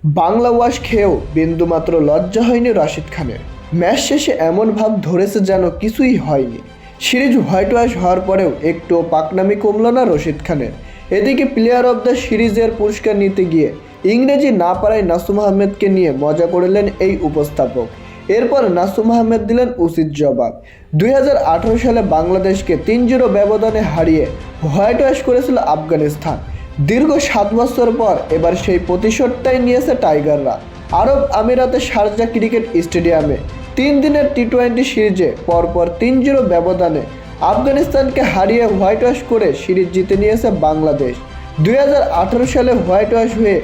Bangla wash খেয়েও বিন্দুমাত্র লজ্জা হয়নি রাশিদ খানের। ম্যাচ শেষে এমন ভাব ধরেছে যেন কিছুই হয়নি। সিরিজ হোয়াইট ওয়াশ হওয়ার পরেও একটুও পাকনামি কমল না রশিদ খানের। এদিকে প্লেয়ার অব দ্য সিরিজের পুরস্কার নিতে গিয়ে ইংরেজি না পারায় নাসুম আহমেদকে নিয়ে মজা করলেন এই উপস্থাপক। এরপর নাসুম আহমেদ দিলেন উচিত জবাব। 2018 সালে বাংলাদেশকে 3-0 ব্যবধানে হারিয়ে হোয়াইট ওয়াশ করেছিল আফগানিস্তান। দীর্ঘ 7 বছর পর এবার সেই প্রতিশোধটাই নিয়েছে টাইগাররা। আরব আমিরাতে শারজা ক্রিকেট স্টেডিয়ামে 3 দিনের টি-20 সিরিজে পরপর 3-0 ব্যবধানে আফগানিস্তানকে হারিয়ে হোয়াইট ওয়াশ করে সিরিজ জিতে নিয়েছে বাংলাদেশ। 2018 সালে হোয়াইট ওয়াশ হয়ে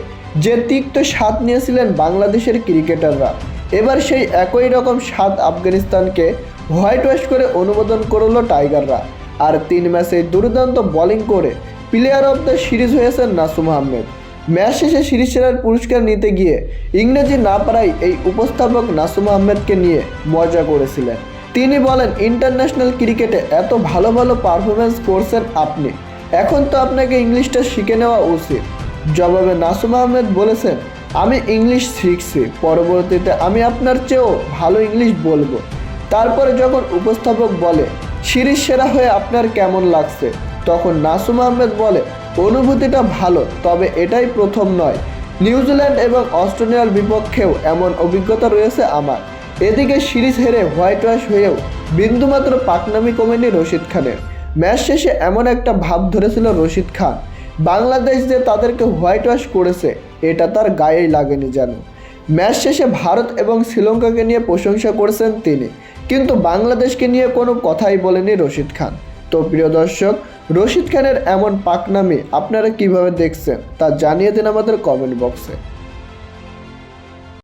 যে তিক্ত স্বাদ নিয়েছিলেন বাংলাদেশের ক্রিকেটাররা, এবার সেই একই রকম স্বাদ আফগানিস্তানকে হোয়াইট ওয়াশ করে অনুমোদন করল টাইগাররা। আর 3 ম্যাচে দুর্দান্ত বোলিং করে প্লেয়ার অব দ্য সিরিজ হয়েছেন নাসুম আহমেদ। ম্যাচ শেষে সিরিজ সেরার পুরস্কার নিতে গিয়ে ইংরেজি না পারায় এই উপস্থাপক নাসুম আহমেদকে নিয়ে মজা করেছিলেন। তিনি বলেন, ইন্টারন্যাশনাল ক্রিকেটে এত ভালো ভালো পারফরমেন্স করছেন আপনি, এখন তো আপনাকে ইংলিশটা শিখে নেওয়া উচিত। জবাবে নাসুম আহমেদ বলেছেন, আমি ইংলিশ শিখছি, পরবর্তীতে আমি আপনার চেয়েও ভালো ইংলিশ বলবো। তারপরে যখন উপস্থাপক বলে সিরিজ সেরা হয়ে আপনার কেমন লাগছে, তখন নাসুম আহমেদ বলে, অনুভূতিটা ভালো, তবে এটাই প্রথম নয়। নিউজিল্যান্ড এবং অস্ট্রেলিয়ার বিপক্ষেও এমন অভিজ্ঞতা রয়েছে আমার। এদিকে সিরিজ হেরে হোয়াইট ওয়াশ হয়েও বিন্দুমাত্র পাকনামি কমেনি রশিদ খানের। ম্যাচ শেষে এমন একটা ভাব ধরেছিল রশিদ খান, বাংলাদেশ যে তাদেরকে হোয়াইট ওয়াশ করেছে এটা তার গায়েই লাগেনি যেন। ম্যাচ শেষে ভারত এবং শ্রীলঙ্কাকে নিয়ে প্রশংসা করেছেন তিনি, কিন্তু বাংলাদেশকে নিয়ে কোনো কথাই বলেনি রশিদ খান। তো প্রিয় দর্শক, রশিদ খানের এমন পাকনামি আপনারা কিভাবে দেখছেন তা জানিয়ে দিন আমাদের কমেন্ট বক্সে।